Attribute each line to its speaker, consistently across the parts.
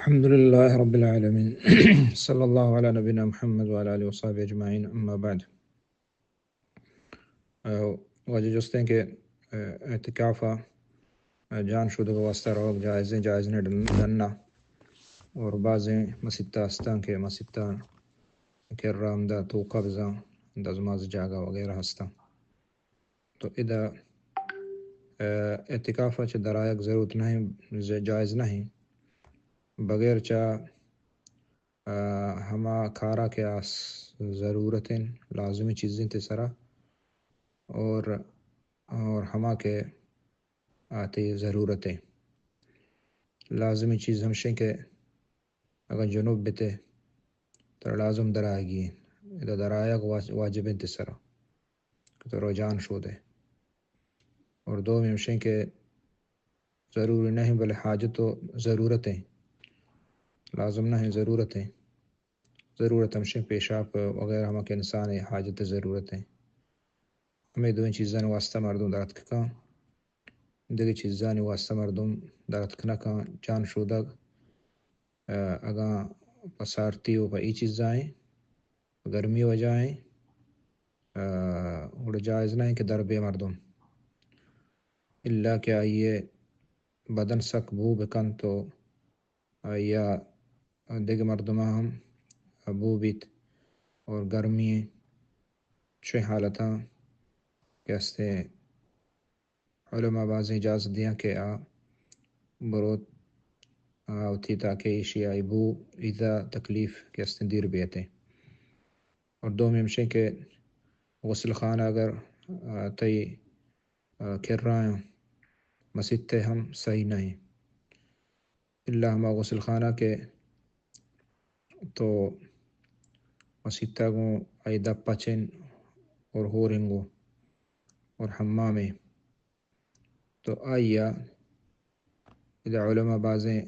Speaker 1: الحمد لله رب العالمين صلی اللہ علی نبینا محمد وعلی آلہ وصحبہ اجمعین اما بعد. وجہ جستے ہیں کہ اعتکافہ جان شدہ واسطہ روگ جائز نے دننا اور بعضیں مسیطہ ہستان کے مسیطہ کرام دا تو قبضہ دزماز جاگا وغیرہ ہستان تو ادا اعتکافہ چھ درائق ضرورت نہیں جائز نہیں بغیر چا ہما کھارا کے آس ضرورتیں لازمی چیزیں تے سرا اور ہما کے آتی ضرورتیں لازمی چیز ہمشیں کہ اگر جنوب بتے تو لازم درائے گی ادا درائق واجبیں تے سرا تو رجان شو دے اور دو میں ہمشیں کہ ضروری نہیں بلے حاجت و ضرورتیں لازم نہیں ضرورت ہمشیں پیشاب وغیرہ ہما کے انسان حاجت ضرورتیں ہمیں دو چیزاں واسطہ مردم درت کھاں دیگر چیزاں واسطہ مردم درت کھنا کھاں جان شودہ اگاں پسارتی و ای چیزائیں گرمی وجائیں اور جائز نہیں کہ دربے مردم اللہ کہ آئیے بدن سک بو بکن تو یا دیگر مردمہ ہم ابو بیت اور گرمی چھ حالتاں کیستے علماء بعض اجازت دیاں کہ بروت اوتھی تاکہ ایشیائی بو ایدہ تکلیف کیستے دیر بیتے اور دو میں ہمشیں کہ غسل خانہ اگر تی کر رہا ہیں مسجد تے ہم صحیح نہیں اللہ ہما غسل خانہ کے تو مسجد تاگوں ایدہ پچن اور ہورنگو اور حمامیں تو آئیا اذا علماء بعضیں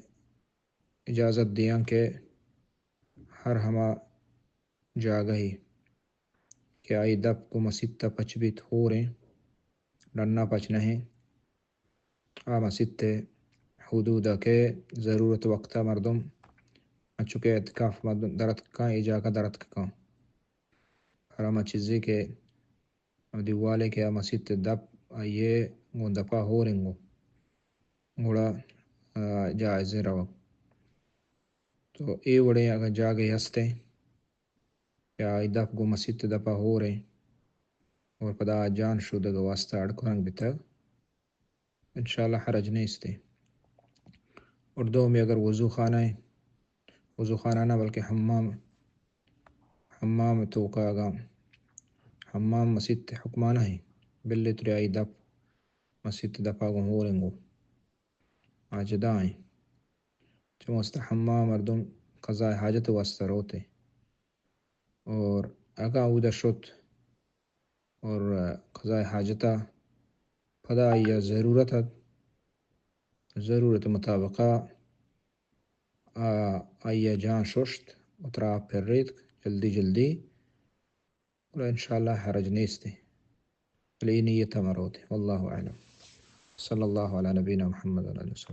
Speaker 1: اجازت دیاں کہ ہر ہما جاگہی کہ آئی دب کو مسجد تا پچ بیت ہو رہیں رننا پچ نہیں مسجد تے حدودہ کے ضرورت وقتہ مردم چکے اعتکاف مردم درت کھاں ایجاگہ درت کھاں ہر ہما چیزیں کہ دیوالے کے مسجد تے دب آئیے گو دپا ہو رنگو گوڑا جائز رو تو اے وڑے اگر جاگے ہستے یا دپ گو مسجد تے دپا ہو رہے اور پدا جان شدہ گو واسطہ اڑکرنگ بتا انشاءاللہ حرج نہیں استے اور دو میں اگر وضو خانہ ہے وضو خانہ نہ بلکہ حمام تو کا حمام مسجد تے حکمانہ ہے بلے تری آئی دپ مسجد تے دپا گو ہو رنگو آجدائیں چموست حمام مردم قضاء حاجت واسطہ روتے اور اگا اودا شت اور قضاء حاجتہ پدا یا ضرورت مطابقہ آیا جان ششت اترا پھر ریت جلدی اور انشاءاللہ حرج نیستے لینیت مروتے واللہ اعلم صلی اللہ علی نبینا محمد علیہ وسلم.